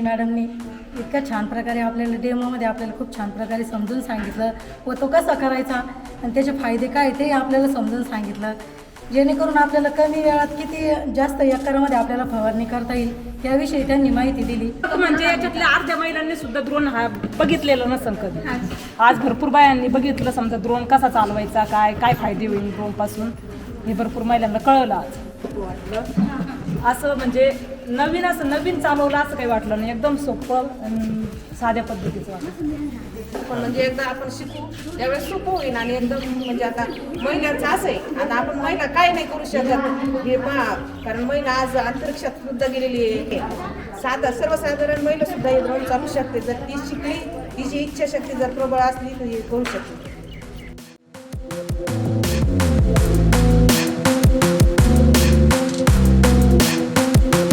मॅडमनी इतक्या छान प्रकारे आपल्याला डेमोमध्ये आपल्याला खूप छान प्रकारे समजून सांगितलं व तो कसा करायचा आणि त्याचे फायदे काय ते आपल्याला समजून सांगितलं, जेणेकरून आपल्याला कमी वेळात किती जास्त एकरामध्ये आपल्याला फवारणी करता येईल याविषयी त्यांनी माहिती दिली. म्हणजे याच्यातल्या अर्ध्या महिलांनी सुद्धा ड्रोन हा बघितलेला नसेल कधी. आज भरपूर बायांनी बघितलं, समजा ड्रोन कसा चालवायचा, काय काय फायदे होईल ड्रोनपासून हे भरपूर महिलांना कळलं. आज वाटलं असं म्हणजे नवीन चालवलं असं काही वाटलं नाही, एकदम सोपं साध्या पद्धतीचं वाटलं. पण म्हणजे एकदा आपण शिकू त्यावेळेस सोपं होईल आणि एकदम म्हणजे आता महिलांचं असं आहे, आता आपण महिला काय नाही करू शकत हे पहा, कारण महिला आज अंतरिक्षात सुद्धा गेलेली आहे. सर्वसाधारण महिला सुद्धा हे ड्रोन चालू शकते जर ती शिकली, तिची इच्छाशक्ती जर प्रबळ असली तर हे करू शकते.